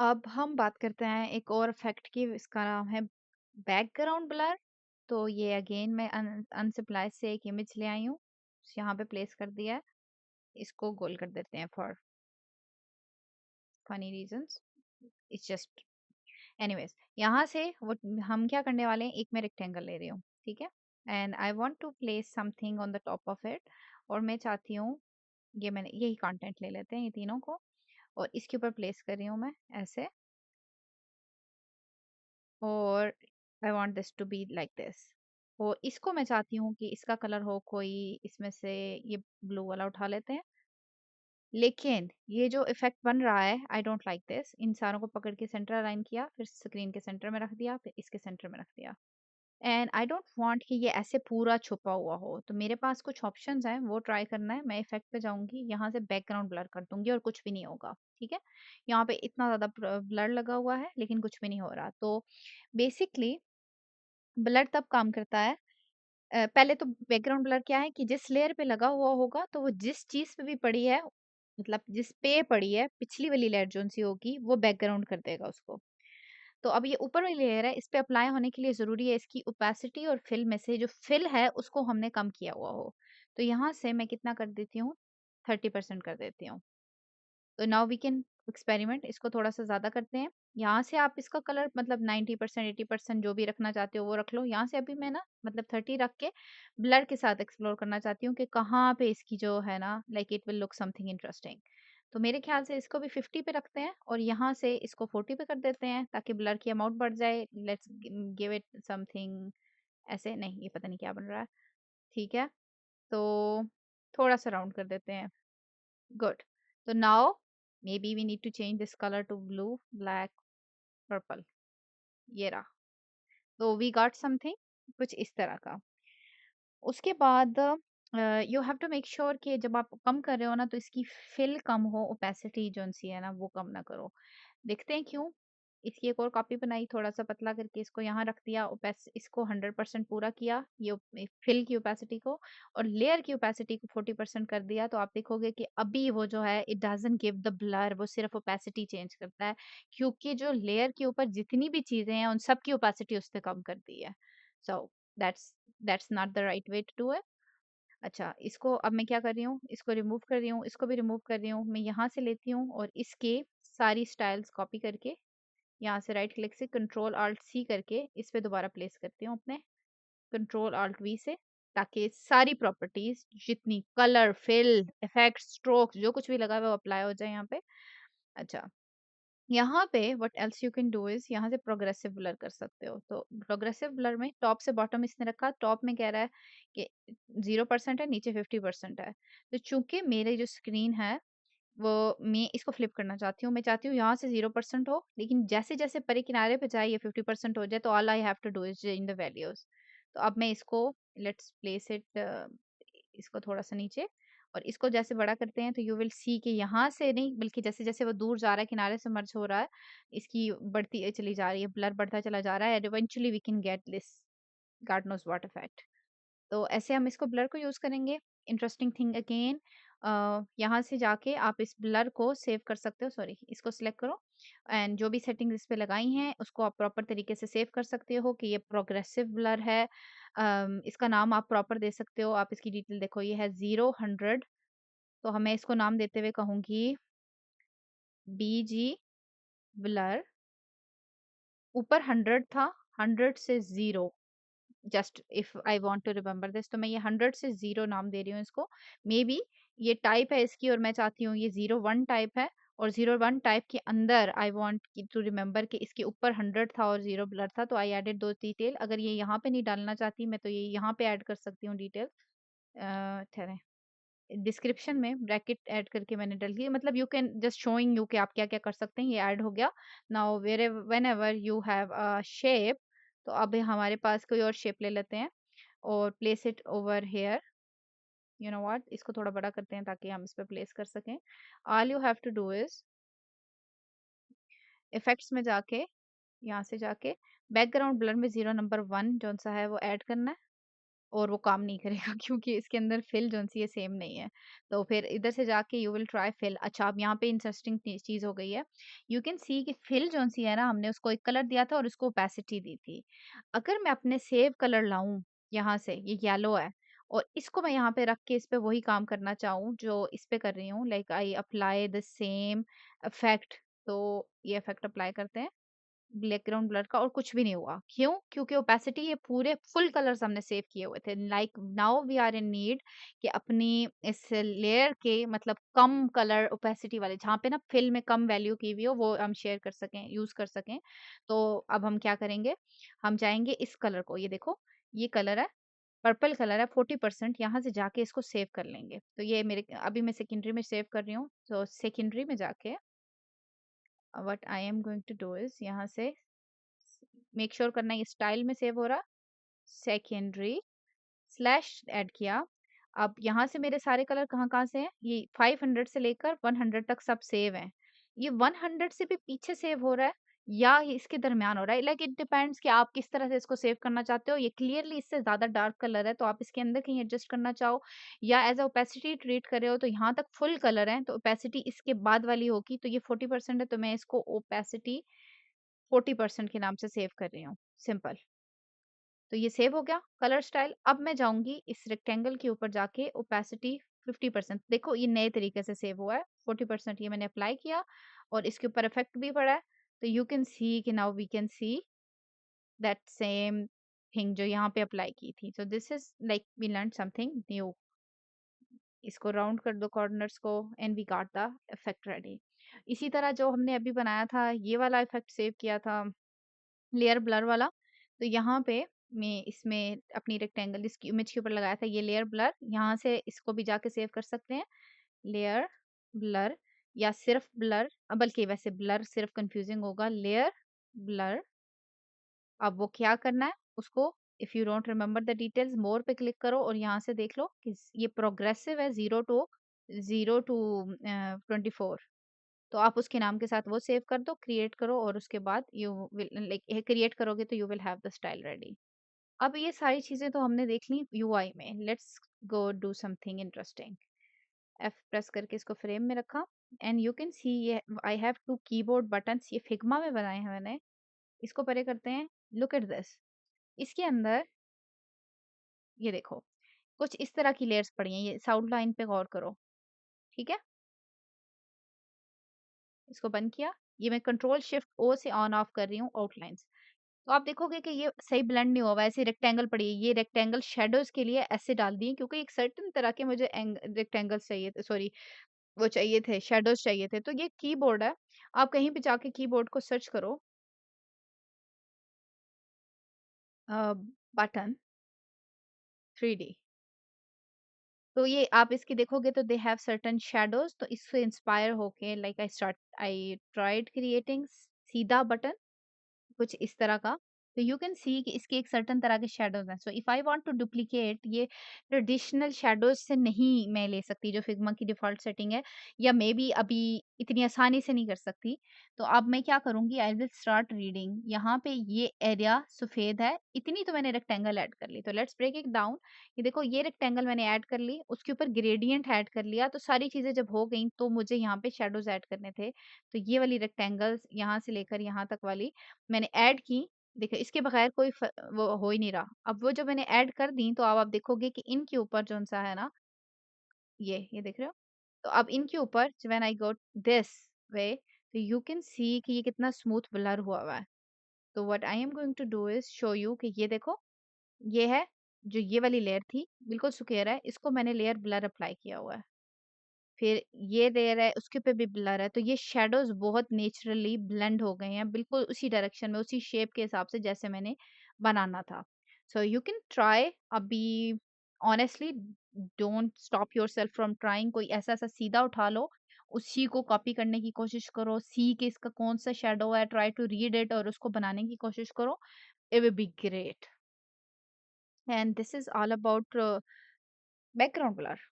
अब हम बात करते हैं एक और इफ़ेक्ट की, इसका नाम है बैकग्राउंड ब्लर। तो ये अगेन मैं अनसप्लाइज से एक इमेज ले आई हूँ, यहाँ पे प्लेस कर दिया है। इसको गोल कर देते हैं for funny reasons, it's just anyways. यहाँ से वो हम क्या करने वाले हैं, एक मैं रेक्टेंगल ले रही हूँ, ठीक है, and I want to place something on the top of it. और मैं चाहती हूँ, ये मैंने यही कंटेंट ले लेते हैं ये तीनों को, और इसके ऊपर प्लेस कर रही हूँ मैं ऐसे, और I want this to be like this. और इसको मैं चाहती हूँ कि इसका कलर हो कोई, इसमें से ये ब्लू वाला उठा लेते हैं। लेकिन ये जो इफेक्ट बन रहा है, आई डोंट लाइक दिस। इन सारों को पकड़ के सेंटर अलाइन किया, फिर स्क्रीन के सेंटर में रख दिया, फिर इसके सेंटर में रख दिया। एंड आई डोंट वांट कि ये ऐसे पूरा छुपा हुआ हो, तो मेरे पास कुछ ऑप्शंस हैं, वो ट्राई करना है। मैं इफेक्ट पे जाऊंगी, यहाँ से बैकग्राउंड ब्लर कर दूंगी और कुछ भी नहीं होगा, ठीक है। यहाँ पे इतना ज्यादा ब्लर लगा हुआ है लेकिन कुछ भी नहीं हो रहा। तो बेसिकली ब्लर तब काम करता है, पहले तो बैकग्राउंड ब्लर क्या है कि जिस लेयर पे लगा हुआ होगा, तो वो जिस चीज पे भी पड़ी है, मतलब जिस पे पड़ी है पिछली वाली लेयर जो सी होगी, वो बैकग्राउंड कर देगा उसको। तो अब ये ऊपर वाली लेयर है, इस पे अप्लाई होने के लिए जरूरी है इसकी ओपेसिटी और फिल में से जो फिल है उसको हमने कम किया हुआ हो। तो यहाँ से मैं कितना कर देती हूँ, 30% कर देती हूँ। तो नाउ वी कैन एक्सपेरिमेंट, इसको थोड़ा सा ज्यादा करते हैं। यहाँ से आप इसका कलर मतलब 90% 80% जो भी रखना चाहते हो वो रख लो। यहाँ से अभी मैं ना मतलब 30 रख के ब्लर के साथ एक्सप्लोर करना चाहती हूँ कि कहाँ पे इसकी जो है ना, like it will look something interesting. तो मेरे ख्याल से इसको भी 50 पे रखते हैं और यहाँ से इसको 40 पे कर देते हैं, ताकि ब्लर की अमाउंट बढ़ जाए। लेट्स गिव इट समथिंग ऐसे, नहीं ये पता नहीं क्या बन रहा है, ठीक है। तो थोड़ा सा राउंड कर देते हैं, good. So now maybe we need to change this color to blue, black, purple. ये रहा। तो we got something कुछ इस तरह का। उसके बाद you have to make sure कि जब आप कम कर रहे हो ना, तो इसकी फिल कम हो, ओपेसिटी जो सी है ना वो कम ना करो। देखते हैं क्यों। इसकी एक और कॉपी बनाई, थोड़ा सा पतला करके इसको यहाँ रख दिया, ओपेस इसको 100% पूरा किया, ये फिल की ओपेसिटी को, और लेयर की ओपेसिटी को 40% कर दिया। तो आप देखोगे कि अभी वो जो है it doesn't give the blur, वो सिर्फ ओपेसिटी चेंज करता है, क्योंकि जो लेयर के ऊपर जितनी भी चीजें हैं उन सब की ओपेसिटी उसने कम कर दी है। So that's that's not the right way to do it. अच्छा, इसको अब मैं क्या कर रही हूँ, इसको रिमूव कर रही हूँ, इसको भी रिमूव कर रही हूँ। मैं यहाँ से लेती हूँ और इसके सारी स्टाइल्स कॉपी करके यहाँ से राइट क्लिक से कंट्रोल आल्ट सी करके इस पे दोबारा प्लेस करती हूँ अपने कंट्रोल आल्ट वी से, ताकि सारी प्रॉपर्टीज जितनी कलर फिल इफेक्ट स्ट्रोक्स जो कुछ भी लगा हुआ है वो अप्लाई हो जाए यहाँ पे। अच्छा, यहाँ पे what else you can do is यहाँ से प्रोग्रेसिव ब्लर कर सकते हो। तो प्रोग्रेसिव ब्लर में टॉप से बॉटम इसने रखा, टॉप में कह रहा है कि 0% है, नीचे 50% है। तो चूंकि मेरे जो स्क्रीन है वो, मैं इसको फ्लिप करना चाहती हूँ। मैं चाहती हूँ यहाँ से 0% हो, लेकिन जैसे जैसे परे किनारे पे जाए ये 50% हो जाए। तो all I have to do is in the values. तो अब मैं इसको, लेट्स प्लेस इट, इसको थोड़ा सा नीचे, और इसको जैसे बड़ा करते हैं तो यू विल सी कि यहाँ से नहीं, बल्कि जैसे जैसे वो दूर जा रहा है किनारे से मर्ज हो रहा है, इसकी बढ़ती चली जा रही है, ब्लर बढ़ता चला जा रहा है, and eventually we can get this god knows what effect. तो ऐसे हम इसको ब्लर को यूज करेंगे। इंटरेस्टिंग थिंग अगेन, यहाँ से जाके आप इस ब्लर को सेव कर सकते हो, सॉरी इसको सिलेक्ट करो, एंड जो भी सेटिंग्स इस पे लगाई हैं उसको आप प्रॉपर तरीके से सेव कर सकते हो कि ये प्रोग्रेसिव ब्लर है। इसका नाम आप प्रॉपर दे सकते हो। आप इसकी डिटेल देखो, ये है 0 100। तो हमें इसको नाम देते हुए कहूंगी BG ब्लर। ऊपर 100 था, 100 से 0, just if I want to remember this. तो मैं ये 100 से 0 नाम दे रही हूँ इसको। मे बी ये टाइप है इसकी, और मैं चाहती हूँ ये 01 टाइप है, और 01 टाइप के अंदर आई वांट टू रिमेम्बर कि इसके ऊपर 100 था और 0 ब्लर था। तो आई एडेड दो डिटेल। अगर ये यहाँ पे नहीं डालना चाहती मैं, तो ये यहाँ पे ऐड कर सकती हूँ डिटेल। ठहरें, डिस्क्रिप्शन में ब्रैकेट ऐड करके मैंने डाल दिया, मतलब you can just showing you कि आप क्या क्या कर सकते हैं। ये ऐड हो गया। Now where whenever you have a shape, तो अब हमारे पास कोई और शेप ले लेते हैं और place it over here. You know what, इसको थोड़ा बड़ा करते हैं ताकि हम इस पे प्लेस कर सकें। All you have to do is effects में जाके, यहाँ से जाके बैकग्राउंड ब्लर में 0 नंबर 1 जो सा है वो ऐड करना है। और वो काम नहीं करेगा क्योंकि इसके अंदर फिल जो-सी है सेम नहीं है। तो फिर इधर से जाके यू विल ट्राई फिल। अच्छा, अब यहाँ पे इंटरेस्टिंग चीज़ हो गई है। यू कैन सी कि फिल जो-सी है ना, हमने उसको एक कलर दिया था और उसको ओपेसिटी दी थी। अगर मैं अपने सेव कलर लाऊँ यहाँ से, ये येलो है और इसको मैं यहाँ पे रख के इस पे वही काम करना चाहूँ जो इस पे कर रही हूँ, like I apply the same effect. तो ये इफेक्ट अप्लाई करते हैं। बैकग्राउंड ब्लर का और कुछ भी नहीं हुआ। क्यों? क्योंकि ओपेसिटी ये पूरे फुल कलर्स हमने सेव किए हुए थे। Like now we are in need कि अपनी इस लेयर के मतलब कम कलर ओपेसिटी वाले जहाँ पे ना फिल में कम वैल्यू की हुई हो वो हम शेयर कर सकें, यूज़ कर सकें। तो अब हम क्या करेंगे? हम जाएँगे इस कलर को, ये देखो ये कलर है, पर्पल कलर है 40%, यहाँ से जाके इसको सेव कर लेंगे। तो ये मेरे अभी मैं सेकेंडरी में सेव कर रही हूँ। तो सेकेंडरी में जाके what I am going to do is यहाँ से मेक श्योर करना ये स्टाइल में सेव हो रहा। सेकेंडरी स्लैश ऐड किया। अब यहाँ से मेरे सारे कलर कहाँ-कहाँ से हैं? ये 500 से लेकर 100 तक सब सेव हैं। ये 100 से भी पीछे सेव हो रहा है या ये इसके दरमियान हो रहा है। लाइक इट डिपेंड्स कि आप किस तरह से इसको सेव करना चाहते हो। ये क्लियरली इससे ज़्यादा डार्क कलर है तो आप इसके अंदर कहीं एडजस्ट करना चाहो या एज़ अ ओपेसिटी ट्रीट कर रहे हो तो यहाँ तक फुल कलर है तो ओपेसिटी इसके बाद वाली होगी। तो ये 40% है तो मैं इसको ओपेसिटी 40% के नाम से सेव कर रही हूँ। सिंपल। तो ये सेव हो गया कलर स्टाइल। अब मैं जाऊँगी इस रेक्टेंगल के ऊपर जाके ओपेसिटी 50%। देखो ये नए तरीके से सेव हुआ है। 40% ये मैंने अप्लाई किया और इसके ऊपर इफेक्ट भी पड़ा है। तो यू कैन सी कि now we can see that same thing जो यहाँ पे अप्लाई की थी। So this is like we learned something new. इसको राउंड कर दो कॉर्नर्स को and we got the effect ready. इसी तरह जो हमने अभी बनाया था ये वाला इफेक्ट सेव किया था लेयर ब्लर वाला। तो यहाँ पे मैं इसमें अपनी रेक्टेंगल इसकी इमेज के ऊपर लगाया था ये लेयर ब्लर। यहाँ से इसको भी जाके सेव कर सकते हैं। लेयर ब्लर या सिर्फ ब्लर, बल्कि वैसे ब्लर सिर्फ कंफ्यूजिंग होगा। Layer blur. अब वो क्या करना है उसको, if you don't remember the details more पे क्लिक करो और यहाँ से देख लो कि ये प्रोग्रेसिव है 0 टू 24। तो आप उसके नाम के साथ वो सेव कर दो, क्रिएट करो और उसके बाद यू विल लाइक क्रिएट करोगे तो you will have the style ready. अब ये सारी चीजें तो हमने देख ली यूआई में। Let's go do something interesting. F press करके इसको फ्रेम में रखा एंड यू कैन सी ये I have two keyboard buttons, ये फिग्मा में बनाए हैं मैंने। इसको परे करते हैं। Look at this. इसके अंदर ये देखो कुछ इस तरह की लेयर्स पड़ी हैं। ये साउंड लाइन पे गौर करो। ठीक है, इसको बंद किया। ये मैं कंट्रोल शिफ्ट ओ से ऑन ऑफ कर रही हूँ आउटलाइंस। तो आप देखोगे कि ये सही ब्लेंड नहीं हुआ, ऐसे रेक्टेंगल पड़ी है। ये रेक्टेंगल शैडोज के लिए ऐसे डाल दिए क्योंकि एक सर्टेन तरह के मुझे रेक्टेंगल्स चाहिए थे, सॉरी वो चाहिए थे, शैडोज चाहिए थे। तो ये कीबोर्ड है। आप कहीं भी जाके कीबोर्ड को सर्च करो बटन 3D। तो ये आप इसकी देखोगे तो दे हैव सर्टेन शैडोज। तो इससे इंस्पायर होके लाइक आई ट्राइड क्रिएटिंग सीधा बटन कुछ इस तरह का। तो यू कैन सी कि इसके एक सर्टेन तरह के शैडोज हैं। So if I want to duplicate ये ट्रेडिशनल शैडोज से नहीं मैं ले सकती जो फिग्मा की डिफॉल्ट सेटिंग है, या मे बी अभी इतनी आसानी से नहीं कर सकती। तो अब मैं क्या करूंगी, आई विल स्टार्ट रीडिंग। यहाँ पे ये एरिया सफेद है, इतनी तो मैंने रेक्टेंगल ऐड कर ली। तो लेट्स ब्रेक इट डाउन। ये देखो ये रेक्टेंगल मैंने ऐड कर ली, उसके ऊपर ग्रेडियंट ऐड कर लिया। तो सारी चीजें जब हो गई तो मुझे यहाँ पे शैडोज ऐड करने थे। तो ये वाली रेक्टेंगल्स यहाँ से लेकर यहाँ तक वाली मैंने ऐड की। देखिए इसके बगैर कोई वो हो ही नहीं रहा। अब वो जो मैंने ऐड कर दी तो अब आप देखोगे कि इनके ऊपर जो सा है ना, ये देख रहे हो। तो अब इनके ऊपर when I go this way तो यू कैन सी कि ये कितना स्मूथ ब्लर हुआ हुआ है। तो what I am going to do is show you कि ये देखो, ये है जो ये वाली लेयर थी बिल्कुल सुकेरा है, इसको मैंने लेयर ब्लर अप्लाई किया हुआ है। फिर ये लेयर है उसके ऊपर भी ब्लर है। तो ये शैडोज बहुत नेचुरली ब्लेंड हो गए हैं बिल्कुल उसी डायरेक्शन में, उसी शेप के हिसाब से जैसे मैंने बनाना था। So you can try. अभी honestly don't stop yourself from trying. कोई ऐसा ऐसा सीधा उठा लो, उसी को कॉपी करने की कोशिश करो, सी के इसका कौन सा शेडो है, ट्राई टू रीड इट और उसको बनाने की कोशिश करो। It will be great. And this is all about background blur.